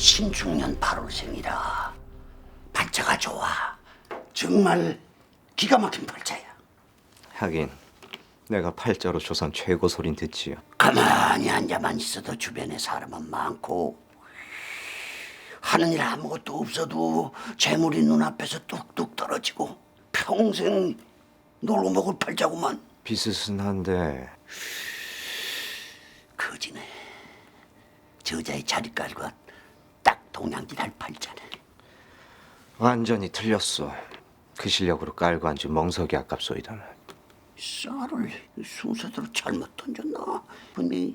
신축년 8월생이라 팔자가 좋아. 정말 기가 막힌 팔자야. 하긴 내가 팔자로 조선 최고 소린 듣지요. 가만히 앉아만 있어도 주변에 사람은 많고 하는 일 아무것도 없어도 재물이 눈앞에서 뚝뚝 떨어지고 평생 놀고 먹을 팔자구만. 비스슨한데 거지네. 저자의 자리깔과 딱 동양지달 팔자네. 완전히 틀렸어. 그 실력으로 깔고 앉은 멍석이 아깝소이다만. 쌀을 순서대로 잘못 던졌나? 근데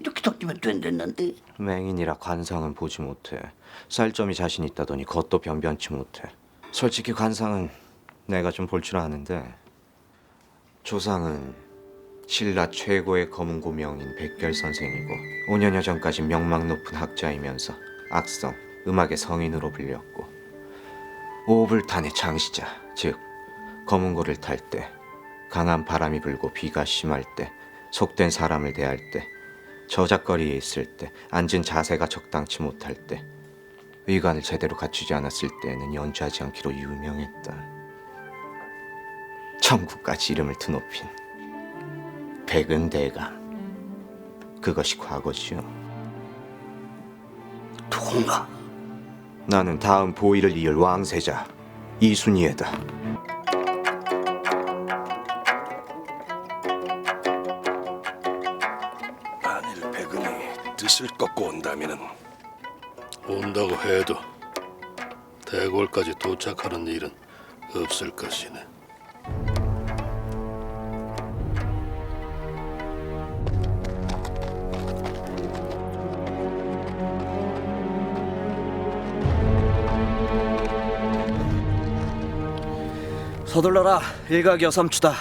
이렇게 던지면 된댔는데. 맹인이라 관상은 보지 못해. 쌀점이 자신 있다더니 겉도 변변치 못해. 솔직히 관상은 내가 좀 볼 줄 아는데 조상은 신라 최고의 검은고 명인 백결 선생이고 5년여 전까지 명망 높은 학자이면서 악성, 음악의 성인으로 불렸고 오불탄의 장시자, 즉 검은고를 탈 때, 강한 바람이 불고 비가 심할 때, 속된 사람을 대할 때, 저작거리에 있을 때, 앉은 자세가 적당치 못할 때, 의관을 제대로 갖추지 않았을 때에는 연주하지 않기로 유명했다. 천국까지 이름을 드높인 백은대감. 그것이 과거지요. 누군가? 나는 다음 보위를 이을 왕세자 이순희애다. 만일 백은이 뜻을 꺾고 온다면은 온다고 해도 대궐까지 도착하는 일은 없을 것이네. 서둘러라. 일각여삼추다.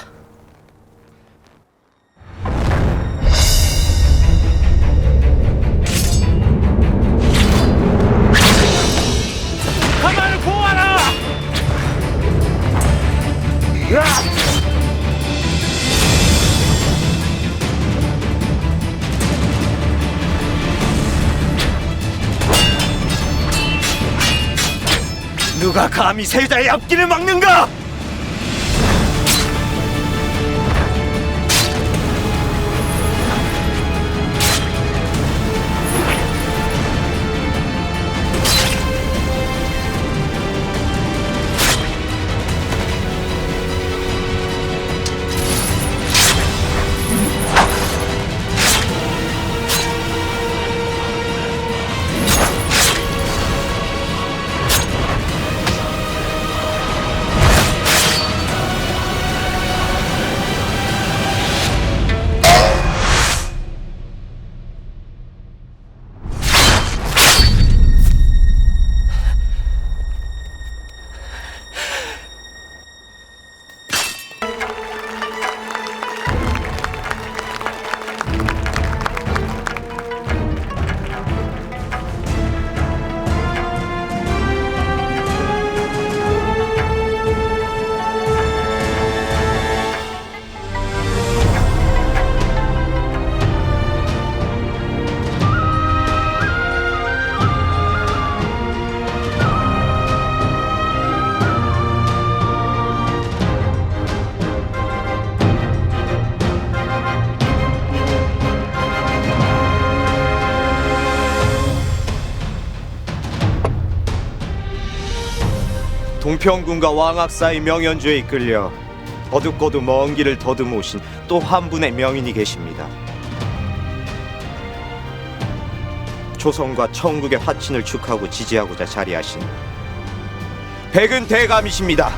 가만을 보아라! 누가 감히 세자의 앞길을 막는가? 동평군과 왕악 사이 명연주에 이끌려 어둡고도 먼 길을 더듬어 오신 또 한 분의 명인이 계십니다. 조선과 천국의 화친을 축하하고 지지하고자 자리하신 백은대감이십니다.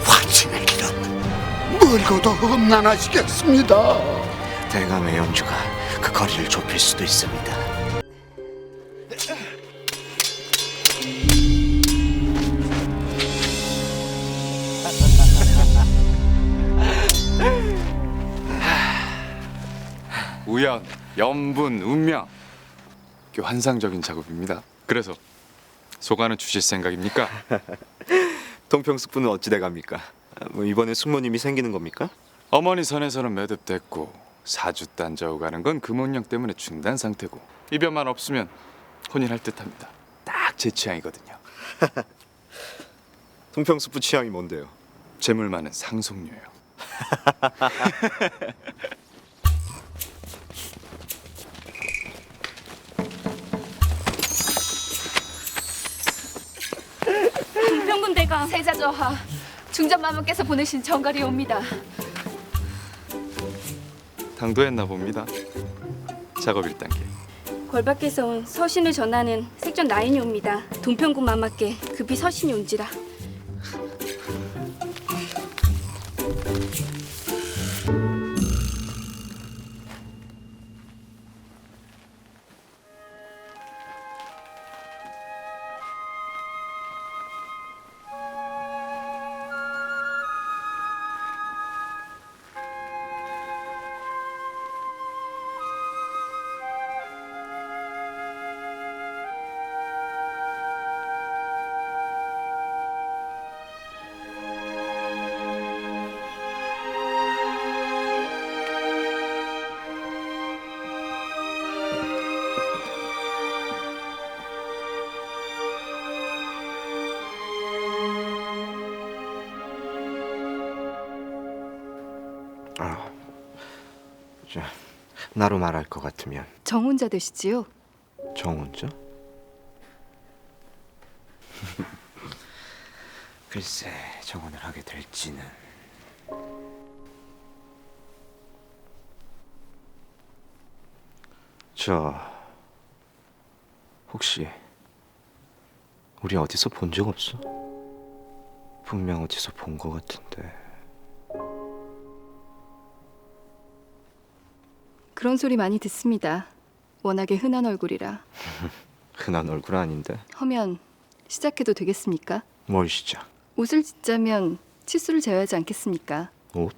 화친의 길은 늙어도 험난하시겠습니다. 대감의 연주가 그 거리를 좁힐 수도 있습니다. 우연, 연분, 운명. 꽤 환상적인 작업입니다. 그래서 소가는 주실 생각입니까? 동평숙부는 어찌 돼갑니까? 뭐 이번에 숙모님이 생기는 겁니까? 어머니 선에서는 매듭됐고 사주 딴자고 가는 건 금혼령 때문에 중단 상태고 이변만 없으면 혼인할 듯합니다. 딱 제 취향이거든요. 동평숙부 취향이 뭔데요? 재물 많은 상속녀요. 동평군대가 세자저하 중전마마께서 보내신 정갈이옵니다. 당도했나 봅니다. 작업 1단계. 궐밖에서 온 서신을 전하는 색전 나인이 옵니다. 동평군 마마께 급히 서신이 온지라. 나로 말할 것 같으면 정혼자 되시지요? 정혼자? 글쎄, 정혼을 하게 될지는. 저 혹시 우리 어디서 본 적 없어? 분명 어디서 본 것 같은데. 그런 소리 많이 듣습니다. 워낙에 흔한 얼굴이라. 흔한 얼굴 아닌데. 허면 시작해도 되겠습니까? 뭘 시작? 옷을 짓자면 치수를 재야지 않겠습니까? 옷?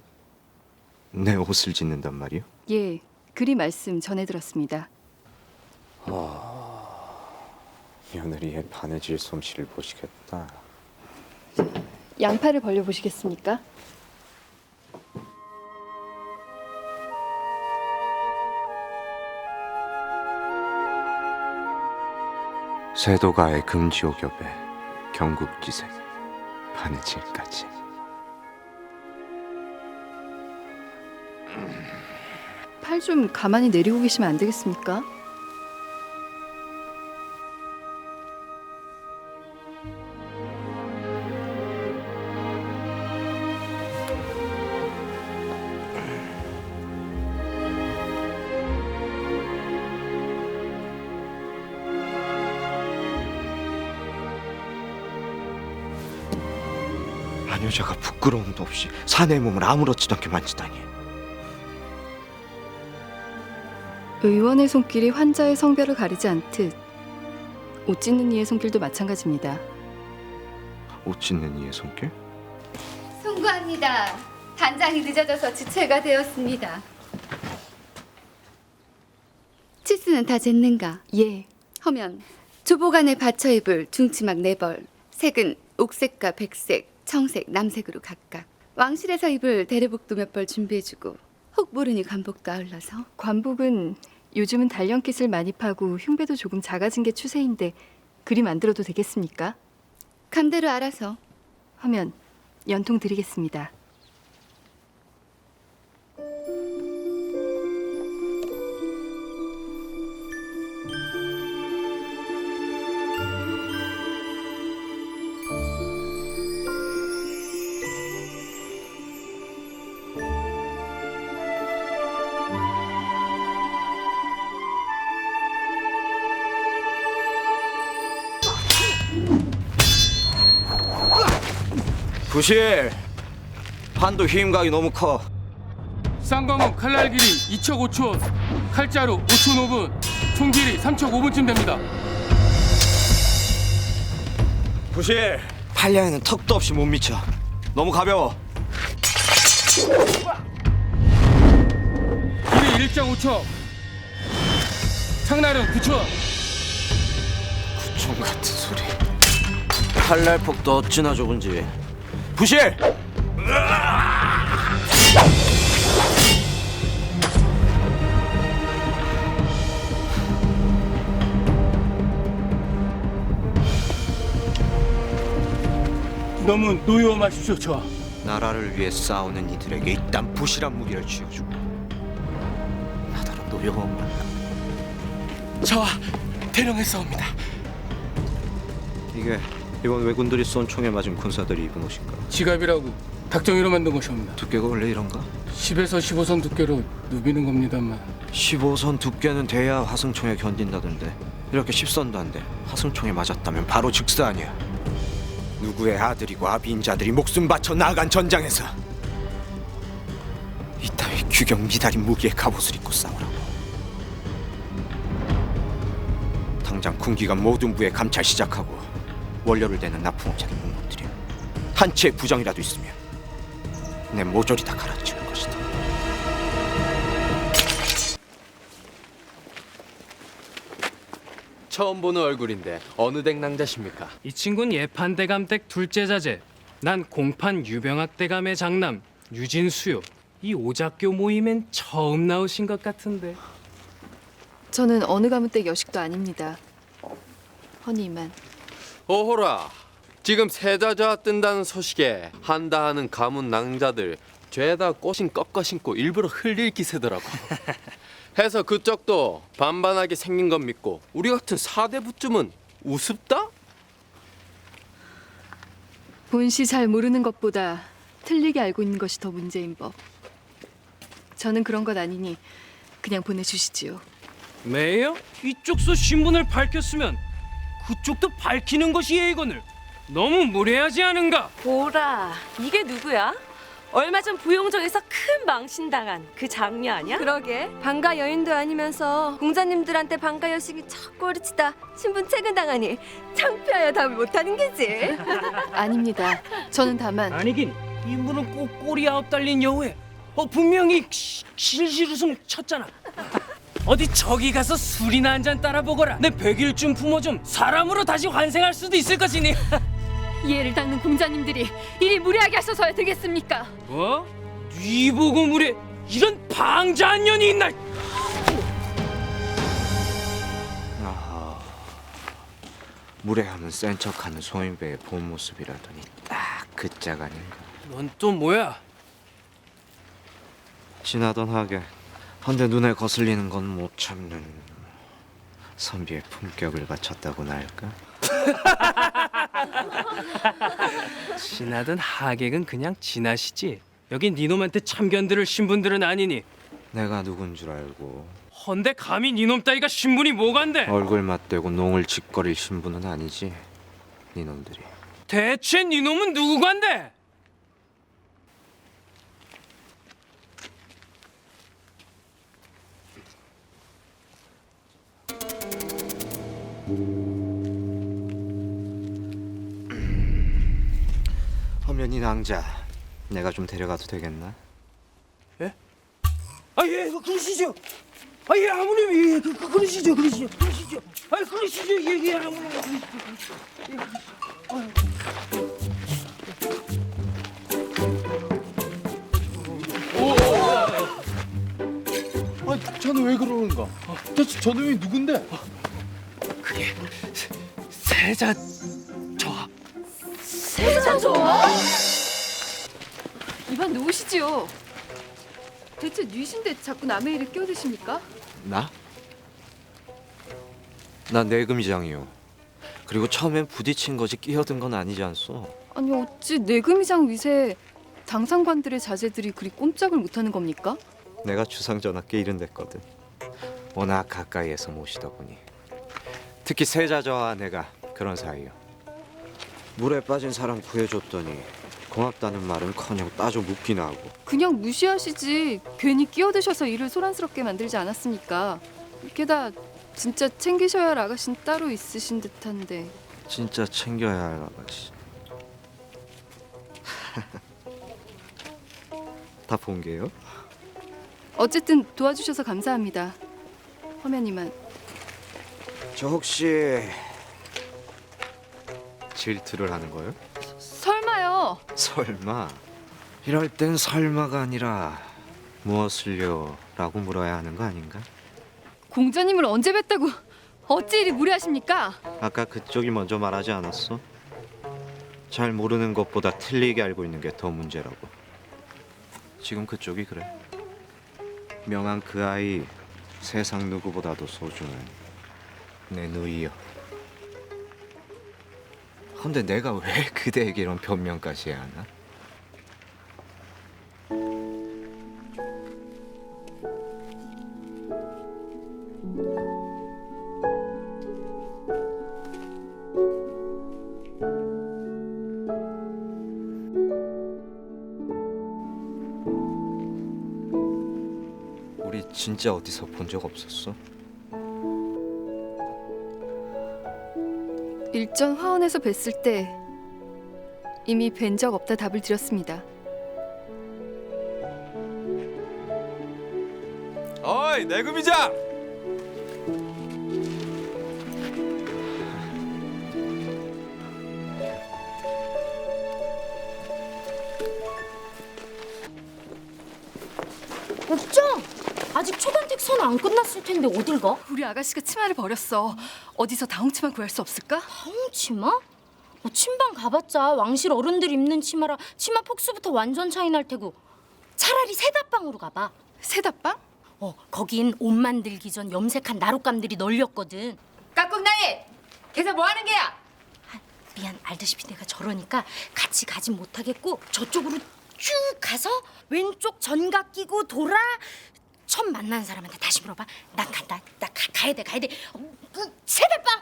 내 옷을 짓는단 말이요? 예, 그리 말씀 전해 들었습니다. 며느리의 바느질 솜씨를 보시겠다. 양팔을 벌려 보시겠습니까? 세도가의 금지옥엽에 경국지색 바느질까지. 팔 좀 가만히 내리고 계시면 안 되겠습니까? 마녀자가 부끄러움도 없이 사내의 몸을 아무렇지도 않게 만지다니. 의원의 손길이 환자의 성별을 가리지 않듯 옷 찢는 이의 손길도 마찬가지입니다. 옷 찢는 이의 손길? 송구합니다. 단장이 늦어져서 주체가 되었습니다. 치수는 다 쟀는가? 예, 허면 조보간에 받쳐 입을 중치막 4벌, 색은 옥색과 백색, 청색, 남색으로 각각. 왕실에서 입을 대례복도 몇 벌 준비해주고 혹 모르니 관복도 아울러서. 관복은 요즘은 단련깃을 많이 파고 흉배도 조금 작아진 게 추세인데 그리 만들어도 되겠습니까? 감대로 알아서. 하면 연통 드리겠습니다. 부실 판도 휘임각이 너무 커. 쌍검은 칼날 길이 2척 5초, 칼자루 5초 5분, 총 길이 3척 5분쯤 됩니다. 부실. 팔량에는 턱도 없이 못 미쳐. 너무 가벼워. 길이 1.5척, 창날은 9척. 구총 같은 소리. 칼날폭도 어찌나 좁은지. 부실. 너무 노여워 마십시오, 저. 나라를 위해 싸우는 이들에게 이딴 부실한 무기를 쥐어주고 나더러 노여움만. 저와 대령했사옵니다. 이게 이번 왜군들이 쏜 총에 맞은 군사들이 입은 옷인가? 지갑이라고 닭정이로 만든 것이옵니다. 두께가 원래 이런가? 10에서 15선 두께로 누비는 겁니다만. 15선 두께는 돼야 화승총에 견딘다던데 이렇게 10선도 안 돼. 화승총에 맞았다면 바로 즉사 아니야. 누구의 아들이고 아비인 자들이 목숨 바쳐 나간 전장에서 이따위 규경 미달인 무기의 갑옷을 입고 싸우라고. 당장 군기관 모든 부에 감찰 시작하고 원료를 대는 납품업체들 묵묵들여 한 채의 부정이라도 있으면 내 모조리 다 갈아치울 것이다. 처음 보는 얼굴인데 어느 댁 낭자십니까? 이 친구는 예판대감댁 둘째 자제. 난 공판 유병학대감의 장남 유진수요. 이 오작교 모임엔 처음 나오신 것 같은데. 저는 어느 가문댁 여식도 아닙니다. 허니만. 오호라, 지금 세자좌 뜬다는 소식에 한다 하는 가문 낭자들 죄다 꽃인 꺾어 신고 일부러 흘릴 기세더라고. 해서 그쪽도 반반하게 생긴 건 믿고 우리 같은 사대부쯤은 우습다? 본시 잘 모르는 것보다 틀리게 알고 있는 것이 더 문제인 법. 저는 그런 것 아니니 그냥 보내주시지요. 매요? 이쪽서 신분을 밝혔으면 그쪽도 밝히는 것이 예의건을. 너무 무례하지 않은가? 보라, 이게 누구야? 얼마 전 부용정에서 큰 망신당한 그 장녀 아니야? 그러게, 방가 여인도 아니면서 공자님들한테 방가 여식이 척 꼬리치다 신분 채근당하니 창피하여 답을 못하는 게지. 아닙니다. 저는 다만 아니긴 인물은 꼭 꼬리 아홉 달린 여우에 분명히 실실 웃음 쳤잖아. 어디 저기 가서 술이나 한 잔 따라 보거라. 내 100일쯤 품어 좀 사람으로 다시 환생할 수도 있을 것이니. 이해를 닦는 공자님들이 이리 무례하게 하셔서야 되겠습니까? 뭐? 네 보고 무례? 이런 방자한 년이 있나? 아하, 무례하면 센 척하는 소인배의 본 모습이라더니 딱 그 짝 아닌가. 넌 또 뭐야? 지나던 하게 헌데 눈에 거슬리는 건 못 참는 선비의 품격을 바쳤다고나 할까? 지나던 하객은 그냥 지나시지. 여긴 니놈한테 참견들을 신분들은 아니니. 내가 누군 줄 알고 헌데 감히 니놈 따위가 신분이 뭐간데? 얼굴 맞대고 농을 짓거릴 신분은 아니지 니놈들이. 대체 니놈은 누구간데? 허면 이 낭자 내가 좀 데려가도 되겠나? 예? 예, 그러시죠. 예, 아무님, 예, 그러시죠. 그러시죠. 예, 아무님, 저는 왜 그러는가? 저놈이 누군데? 그게 세자 저하. 세자 좋아? 이반 누구시지요? 대체 뉘신데 자꾸 남의 일을 끼어드십니까? 나? 난 내금이장이요. 그리고 처음엔 부딪힌 거지 끼어든 건 아니지 않소? 아니 어찌 내금이장 위세에 장상관들의 자제들이 그리 꼼짝을 못하는 겁니까? 내가 주상전하께 이른 됐거든. 워낙 가까이에서 모시다 보니. 특히 세자저와 내가 그런 사이요. 물에 빠진 사람 구해줬더니 고맙다는 말은커녕 따져 묻기나 하고. 그냥 무시하시지. 괜히 끼어드셔서 일을 소란스럽게 만들지 않았으니까. 게다 진짜 챙기셔야 할 아가씨는 따로 있으신 듯한데. 진짜 챙겨야 할 아가씨. 다 본 게요? 어쨌든 도와주셔서 감사합니다. 화면이만. 저 혹시 질투를 하는 거요? 설마요. 설마. 이럴 땐 설마가 아니라 무엇을요? 라고 물어야 하는 거 아닌가? 공자님을 언제 뵀다고 어찌 이리 무례하십니까? 아까 그쪽이 먼저 말하지 않았어? 잘 모르는 것보다 틀리게 알고 있는 게 더 문제라고. 지금 그쪽이 그래. 명한 그 아이 세상 누구보다도 소중한 내 누이요. 근데 내가 왜 그대에게 이런 변명까지 해야 하나? 우리 진짜 어디서 본 적 없었어? 일전 화원에서 뵀을 때 이미 뵌 적 없다 답을 드렸습니다. 어이 내금이자. 옥정! 아직 초간택 선 안 끝났을 텐데 어딜 가? 우리 아가씨가 치마를 버렸어. 어디서 다홍치마 구할 수 없을까? 다홍치마? 침방 가봤자 왕실 어른들 입는 치마라 치마 폭수부터 완전 차이 날 테고 차라리 세다방으로 가봐. 세다방? 거긴 옷 만들기 전 염색한 나룻감들이 널렸거든. 깍꿍나이! 걔서 뭐 하는 게야? 미안, 알다시피 내가 저러니까 같이 가진 못하겠고 저쪽으로 쭉 가서 왼쪽 전각 끼고 돌아 처음 만난 사람한테 다시 물어봐. 난 간다. 나 가야 돼. 세다방!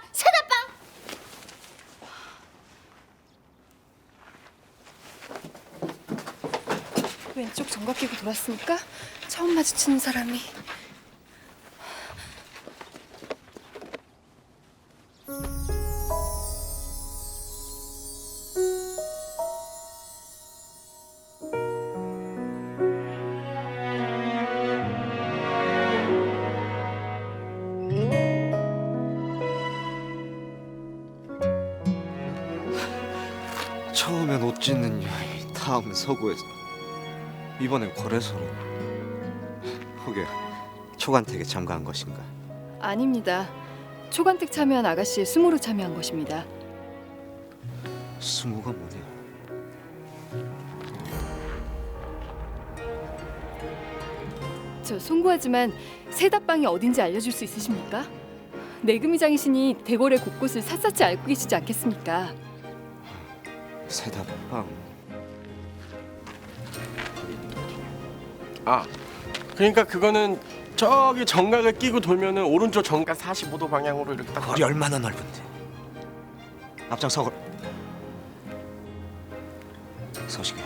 왼쪽 정각 끼고 돌았으니까 처음 마주치는 사람이. 처음엔 옷 찢는 여인, 다음은 서구에서, 이번엔 거래소로. 혹여 초간택에 참가한 것인가? 아닙니다. 초간택 참여한 아가씨의 수모로 참여한 것입니다. 수모가 뭐냐? 저 송구하지만 세다방이 어딘지 알려줄 수 있으십니까? 내금이장이시니 대궐의 곳곳을 샅샅이 알고 계시지 않겠습니까? 세다방. 그러니까 그거는 저기 정각을 끼고 돌면은 오른쪽 정각 45도 방향으로 이렇게 딱. 거리 얼마나 넓은데? 앞장 서걸. 서시게.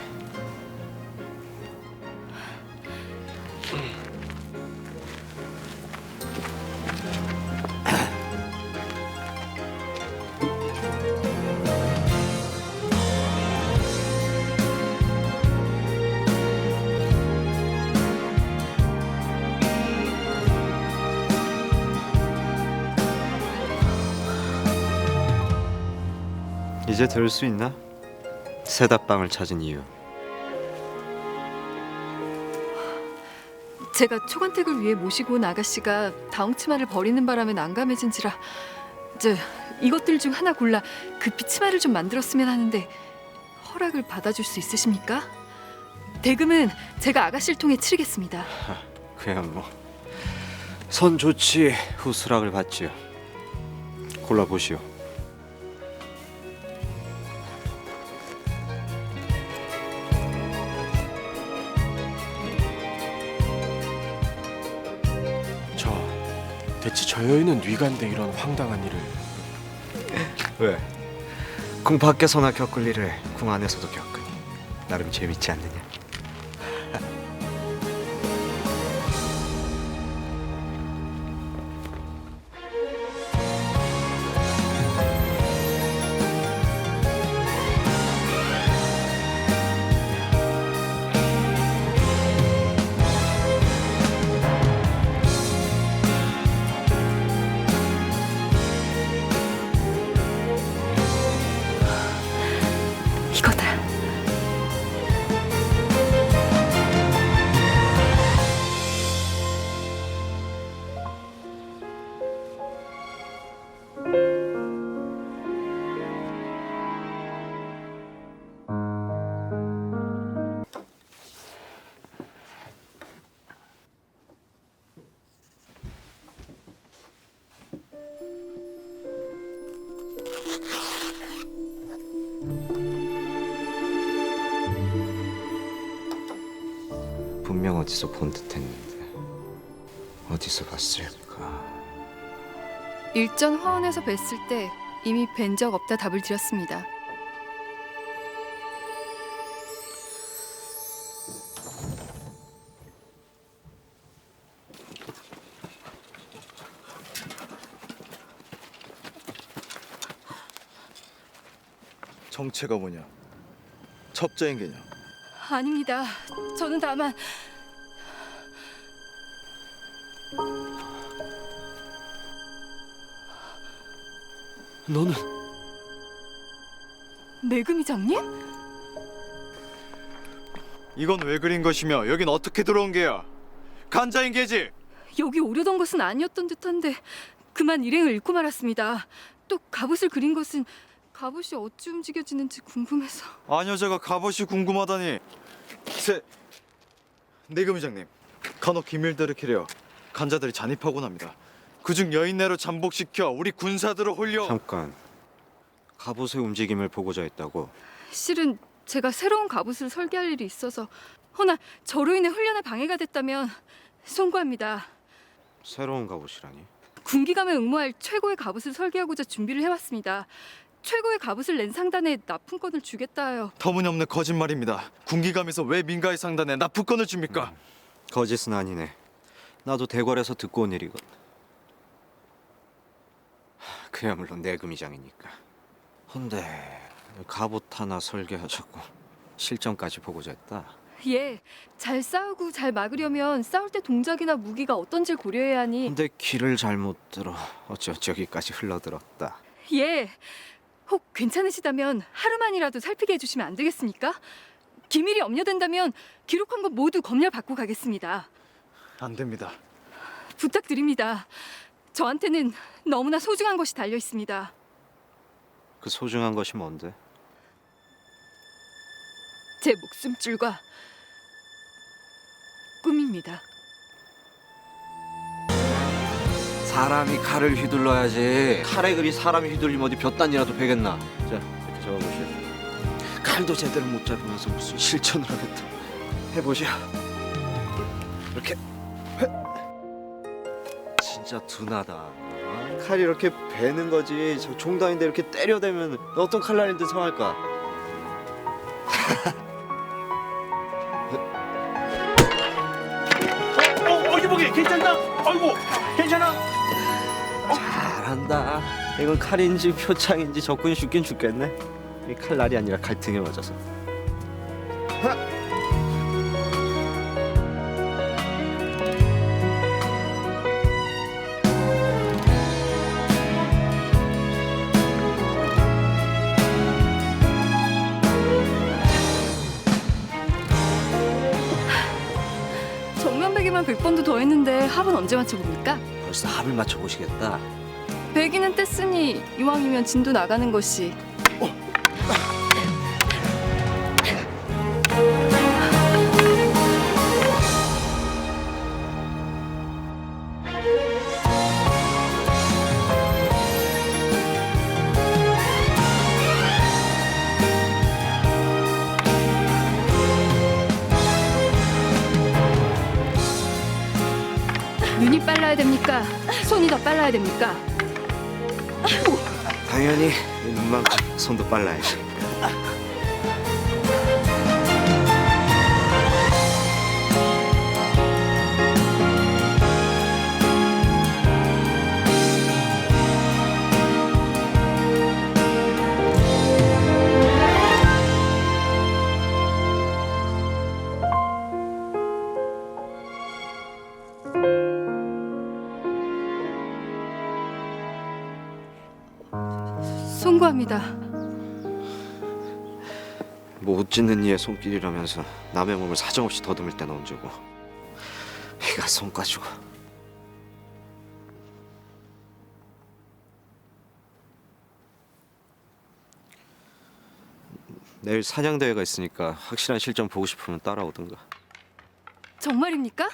이제 들을 수 있나? 세다방을 찾은 이유. 제가 초간택을 위해 모시고 온 아가씨가 다홍치마를 버리는 바람에 난감해진지라 이것들 중 하나 골라 급히 치마를 좀 만들었으면 하는데 허락을 받아줄 수 있으십니까? 대금은 제가 아가씨를 통해 치르겠습니다. 그냥 뭐 선 좋지 후수락을 받지요. 골라보시오. 대체 저 여인은 뉘간데 이런 황당한 일을. 왜? 궁 밖에서나 겪을 일을 궁 안에서도 겪으니. 나름 재밌지 않느냐? 이거다. 분명 어디서 본 듯했는데 어디서 봤을까? 일전 화원에서 뵀을 때 이미 뵌 적 없다 답을 드렸습니다. 정체가 뭐냐? 첩자인 게냐? 아닙니다. 저는 다만 너는 매금이장님? 이건 왜 그린 것이며 여긴 어떻게 들어온 게야? 간자인 게지? 여기 오려던 것은 아니었던 듯한데 그만 일행을 잃고 말았습니다. 또 갑옷을 그린 것은 갑옷이 어찌 움직여지는지 궁금해서. 아녀자가 갑옷이 궁금하다니. 내금의장님, 간혹 기밀들을 키려 간자들이 잔입하곤 합니다. 그중 여인네로 잠복시켜 우리 군사들을 홀려. 잠깐. 갑옷의 움직임을 보고자 했다고? 실은 제가 새로운 갑옷을 설계할 일이 있어서 허나 저로 인해 훈련에 방해가 됐다면 송구합니다. 새로운 갑옷이라니? 군기감에 응모할 최고의 갑옷을 설계하고자 준비를 해왔습니다. 최고의 갑옷을 낸 상단에 납품권을 주겠다 하여. 터무니없는 거짓말입니다. 군기감에서 왜 민가의 상단에 납품권을 줍니까? 거짓은 아니네. 나도 대궐에서 듣고 온 일이거든. 그야말로 내금이장이니까. 헌데 갑옷 하나 설계하자고 실전까지 보고자 했다. 예, 잘 싸우고 잘 막으려면 싸울 때 동작이나 무기가 어떤지를 고려해야 하니. 근데 길을 잘못 들어 어찌어찌 여기까지 흘러들었다. 예, 혹 괜찮으시다면 하루만이라도 살피게 해주시면 안 되겠습니까? 기밀이 염려된다면 기록한 것 모두 검열 받고 가겠습니다. 안 됩니다. 부탁드립니다. 저한테는 너무나 소중한 것이 달려 있습니다. 그 소중한 것이 뭔데? 제 목숨줄과 꿈입니다. 사람이 칼을 휘둘러야지. 칼에 그리 사람이 휘둘리면 어디 볕단이라도 베겠나. 자, 이렇게 적어보시오. 칼도 제대로 못 잡으면서 무슨 실천을 하겠다. 해보시오. 이렇게. 진짜 둔하다. 어? 칼이 이렇게 베는 거지. 저 종단인데 이렇게 때려대면 어떤 칼날인데 성할까? 이보게 괜찮나? 아이고 괜찮아? 잘한다. 이건 칼인지 표창인지 적군이 죽긴 죽겠네. 이 칼날이 아니라 갈등에 맞아서. 정면배기만 100번도 더 했는데 합은 언제 맞춰봅니까? 벌써 합을 맞춰보시겠다. 배기는 뗐으니 이왕이면 진도 나가는 것이. 눈이 빨라야 됩니까? 손이 더 빨라야 됩니까? 당연히 눈만큼 손도 빨라야지. 사과합니다. 못 짓는 이의 손길이라면서 남의 몸을 사정없이 더듬을 때는 언제고. 이가 손 가지고. 내일 사냥대회가 있으니까 확실한 실전 보고 싶으면 따라오든가. 정말입니까?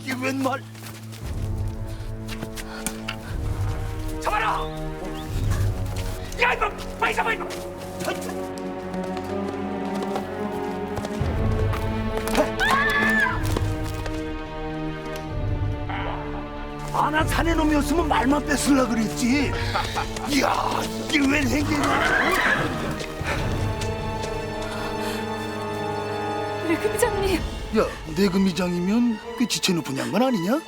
이게 웬 말? 잡아라! 야 이거 빨리 잡아 이거! 아나 자네 놈이었으면 말만 뺏으려 그랬지. 이야 이게 웬 행동이야? 내금장님. 야 내금이장이면 꽤 지체 높은 양반 아니냐?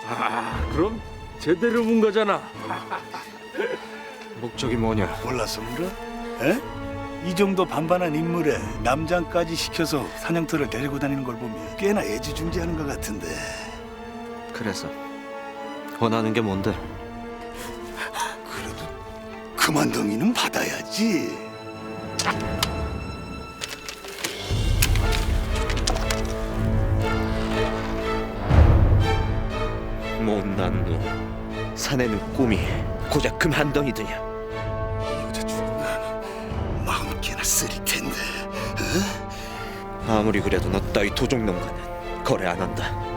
그럼 제대로 문 거잖아. 목적이 뭐냐? 몰라서 물어? 에? 이 정도 반반한 인물에 남장까지 시켜서 사냥터를 데리고 다니는 걸 보면 꽤나 애지중지하는 것 같은데. 그래서 원하는 게 뭔데? 그래도 그만덩이는 받아야지. 못난 놈. 사내는 꿈이 고작 금 한 덩이드냐? 여자 죽으면 마음 꽤나 쓰릴 텐데. 아무리 그래도 너 따위 도적놈과는 거래 안 한다.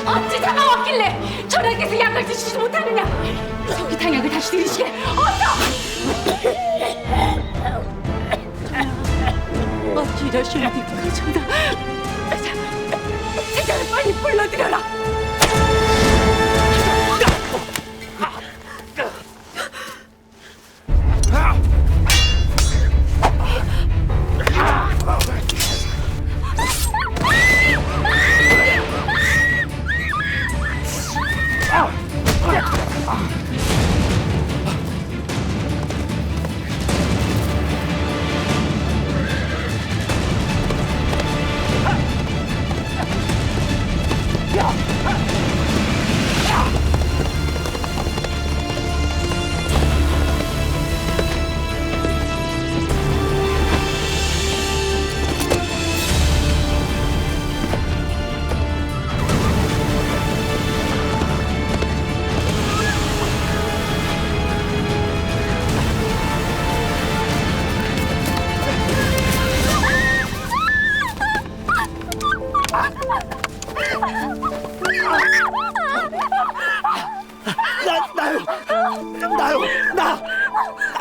어찌 잡아왔길래 전하께서 약을 드시지 못하느냐? 석기탕약을 다시 드시게 어서! 어찌 이러시옵니까 전하? 제자를 빨리 불러들여라.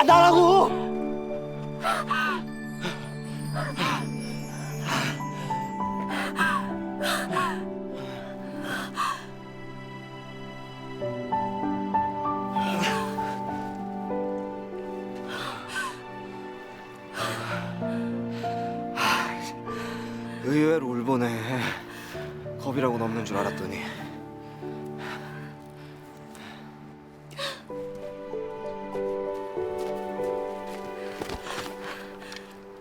나라고. 의외로 울보네. 겁이라고 넘는 줄 알았더니.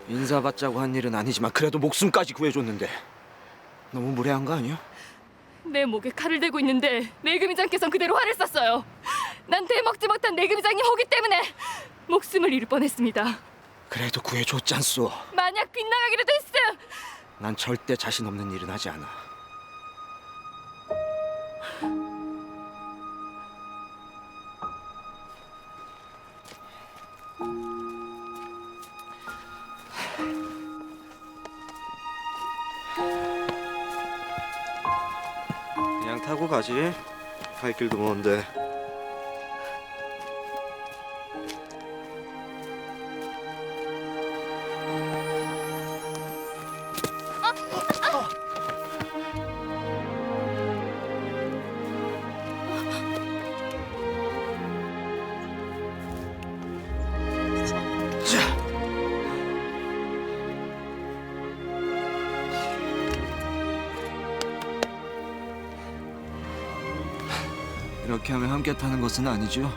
인사받자고 한 일은 아니지만 그래도 목숨까지 구해줬는데 너무 무례한 거 아니야? 내 목에 칼을 대고 있는데 내금이장께선 그대로 화를 쐈어요. 난 대먹지 못한 내금이장님 호기 때문에 목숨을 잃을 뻔했습니다. 그래도 구해줬잖소. 만약 빗나가기라도 했음. 난 절대 자신 없는 일은 하지 않아. 그냥 타고 가지. 갈 길도 먼데. 그렇게 하면 함께 타는 것은 아니죠.